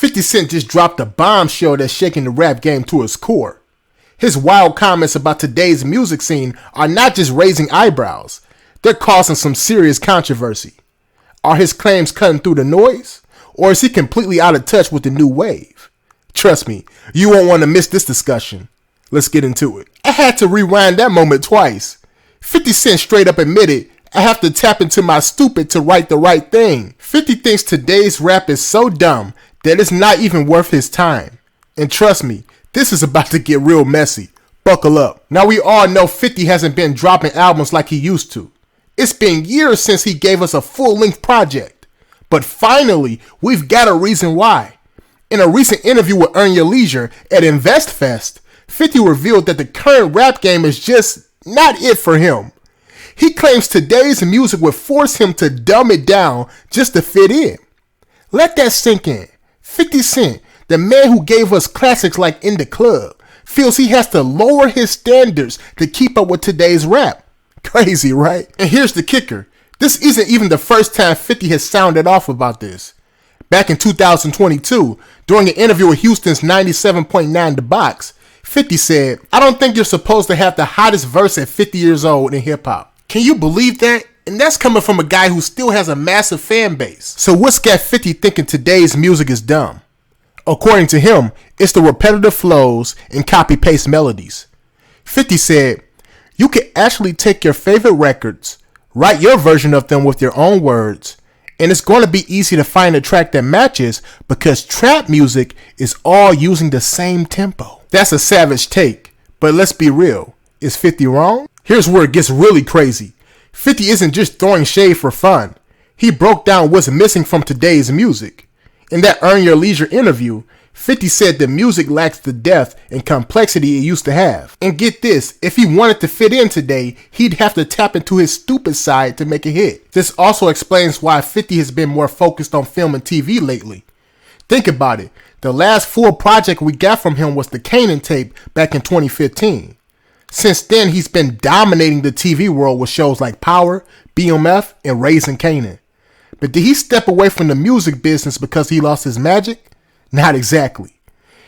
50 Cent just dropped a bombshell that's shaking the rap game to its core. His wild comments about today's music scene are not just raising eyebrows, they're causing some serious controversy. Are his claims cutting through the noise? Or is he completely out of touch with the new wave? Trust me, you won't want to miss this discussion. Let's get into it. I had to rewind that moment twice. 50 Cent straight up admitted, I have to tap into my stupid to write the right thing. 50 thinks today's rap is so dumb that it's not even worth his time. And trust me, this is about to get real messy. Buckle up. Now we all know 50 hasn't been dropping albums like he used to. It's been years since he gave us a full-length project. But finally, we've got a reason why. In a recent interview with Earn Your Leisure at InvestFest, 50 revealed that the current rap game is just not it for him. He claims today's music would force him to dumb it down just to fit in. Let that sink in. 50 Cent, the man who gave us classics like In the Club, feels he has to lower his standards to keep up with today's rap. Crazy, right? And here's the kicker. This isn't even the first time 50 has sounded off about this. Back in 2022, during an interview with Houston's 97.9 The Box, 50 said, I don't think you're supposed to have the hottest verse at 50 years old in hip-hop. Can you believe that? And that's coming from a guy who still has a massive fan base. So what's got 50 thinking today's music is dumb? According to him, it's the repetitive flows and copy-paste melodies. 50 said, you can actually take your favorite records, write your version of them with your own words, and it's going to be easy to find a track that matches because trap music is all using the same tempo. That's a savage take, but let's be real. Is 50 wrong? Here's where it gets really crazy. 50 isn't just throwing shade for fun. He broke down what's missing from today's music. In that Earn Your Leisure interview, 50 said the music lacks the depth and complexity it used to have. And get this, if he wanted to fit in today, he'd have to tap into his stupid side to make a hit. This also explains why 50 has been more focused on film and TV lately. Think about it. The last full project we got from him was the Kanan tape back in 2015. Since then, he's been dominating the TV world with shows like Power, BMF, and Raising Kanan. But did he step away from the music business because he lost his magic? Not exactly.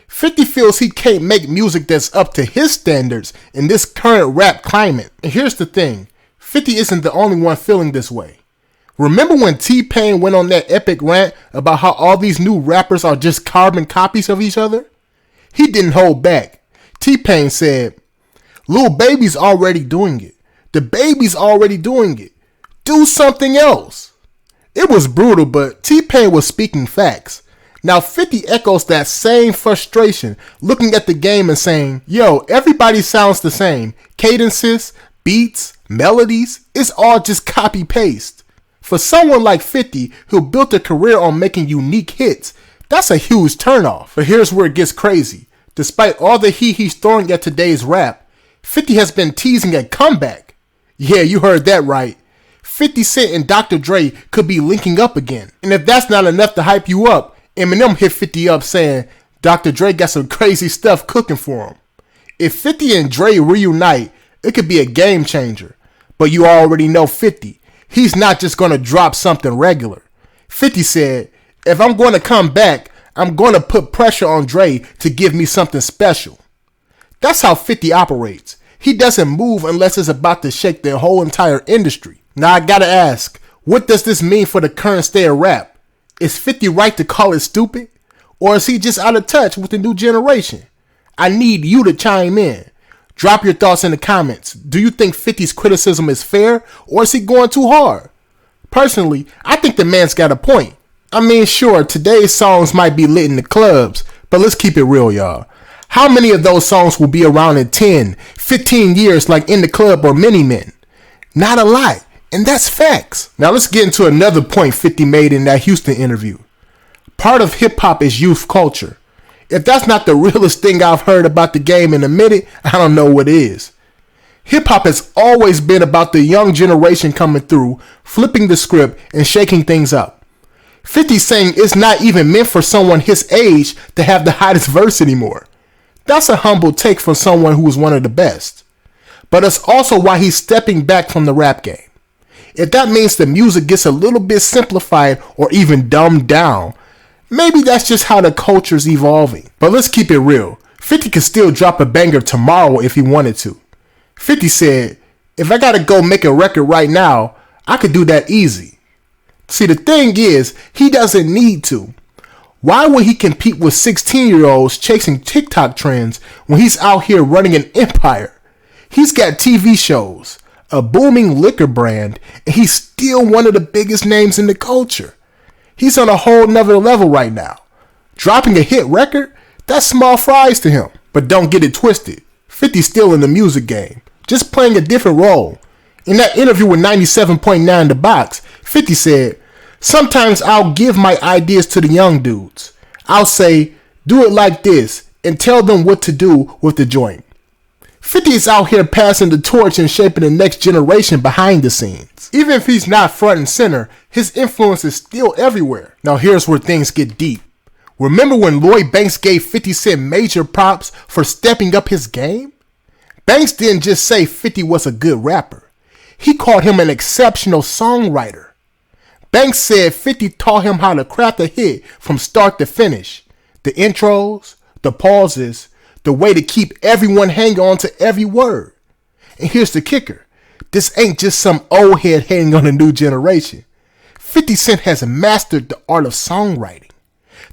50 feels he can't make music that's up to his standards in this current rap climate. And here's the thing, 50 isn't the only one feeling this way. Remember when T-Pain went on that epic rant about how all these new rappers are just carbon copies of each other? He didn't hold back. T-Pain said, Lil Baby's already doing it. The Baby's already doing it. Do something else. It was brutal, but T-Pain was speaking facts. Now 50 echoes that same frustration, looking at the game and saying, yo, everybody sounds the same. Cadences, beats, melodies, it's all just copy-paste. For someone like 50 who built a career on making unique hits, that's a huge turnoff. But here's where it gets crazy. Despite all the heat he's throwing at today's rap, 50 has been teasing a comeback. Yeah, you heard that right. 50 Cent and Dr. Dre could be linking up again. And if that's not enough to hype you up, Eminem hit 50 up saying Dr. Dre got some crazy stuff cooking for him. If 50 and Dre reunite, it could be a game changer. But you already know 50. He's not just going to drop something regular. 50 said, if I'm going to come back, I'm going to put pressure on Dre to give me something special. That's how 50 operates. He doesn't move unless it's about to shake the whole entire industry. Now I gotta ask, what does this mean for the current state of rap? Is 50 right to call it stupid? Or is he just out of touch with the new generation? I need you to chime in. Drop your thoughts in the comments. Do you think 50's criticism is fair, or is he going too hard? Personally, I think the man's got a point. I mean, sure, today's songs might be lit in the clubs, but let's keep it real, y'all. How many of those songs will be around in 10, 15 years like In the Club or Many Men? Not a lot. And that's facts. Now let's get into another point 50 made in that Houston interview. Part of hip hop is youth culture. If that's not the realest thing I've heard about the game in a minute, I don't know what is. Hip hop has always been about the young generation coming through, flipping the script and shaking things up. 50 saying it's not even meant for someone his age to have the hottest verse anymore. That's a humble take from someone who was one of the best. But it's also why he's stepping back from the rap game. If that means the music gets a little bit simplified or even dumbed down, Maybe that's just how the culture's evolving. But let's keep it real. 50 could still drop a banger tomorrow if he wanted to. 50 said, if I gotta go make a record right now, I could do that easy. See, the thing is, he doesn't need to. Why would he compete with 16-year-olds chasing TikTok trends when he's out here running an empire? He's got TV shows, a booming liquor brand, and he's still one of the biggest names in the culture. He's on a whole nother level right now. Dropping a hit record, that's small fries to him. But don't get it twisted. 50's still in the music game, just playing a different role. In that interview with 97.9 The Box, 50 said, sometimes I'll give my ideas to the young dudes. I'll say, do it like this, and tell them what to do with the joint. 50 is out here passing the torch and shaping the next generation behind the scenes. Even if he's not front and center, his influence is still everywhere. Now here's where things get deep. Remember when Lloyd Banks gave 50 Cent major props for stepping up his game? Banks didn't just say 50 was a good rapper. He called him an exceptional songwriter. Banks said 50 taught him how to craft a hit from start to finish. The intros, the pauses, the way to keep everyone hanging on to every word. And here's the kicker. This ain't just some old head hating on a new generation. 50 Cent has mastered the art of songwriting.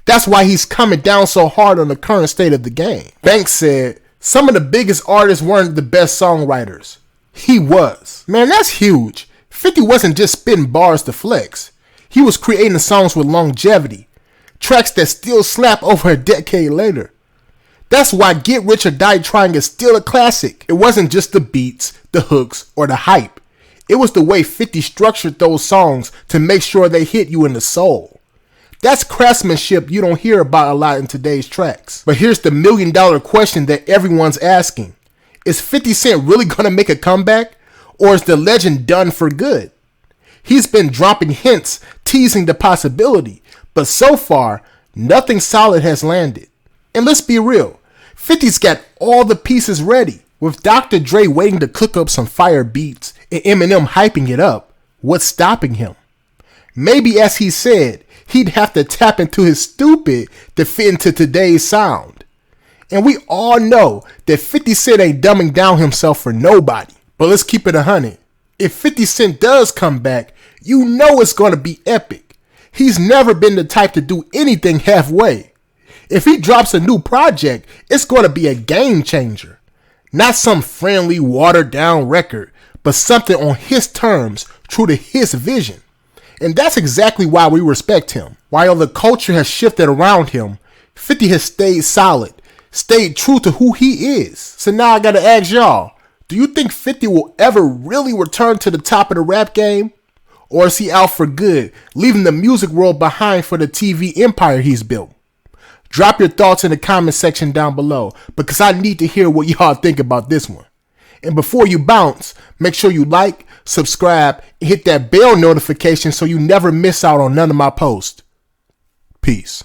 That's why he's coming down so hard on the current state of the game. Banks said, some of the biggest artists weren't the best songwriters. He was. Man, that's huge. 50 wasn't just spitting bars to flex. He was creating songs with longevity. Tracks that still slap over a decade later. That's why Get Rich or Die Trying is still a classic. It wasn't just the beats, the hooks, or the hype. It was the way 50 structured those songs to make sure they hit you in the soul. That's craftsmanship you don't hear about a lot in today's tracks. But here's the $1 million question that everyone's asking. Is 50 Cent really gonna make a comeback? Or is the legend done for good? He's been dropping hints, teasing the possibility, but so far, nothing solid has landed. And let's be real, 50's got all the pieces ready. With Dr. Dre waiting to cook up some fire beats and Eminem hyping it up, what's stopping him? Maybe, as he said, he'd have to tap into his stupid to fit into today's sound. And we all know that 50 Cent ain't dumbing down himself for nobody. But let's keep it 100. If 50 Cent does come back, you know it's going to be epic. He's never been the type to do anything halfway. If he drops a new project, it's going to be a game changer. Not some friendly, watered down record, but something on his terms, true to his vision. And that's exactly why we respect him. While the culture has shifted around him, 50 has stayed solid, stayed true to who he is. So now I gotta ask y'all, do you think 50 will ever really return to the top of the rap game? Or is he out for good, leaving the music world behind for the TV empire he's built? Drop your thoughts in the comment section down below, because I need to hear what y'all think about this one. And before you bounce, make sure you like, subscribe, and hit that bell notification so you never miss out on none of my posts. Peace.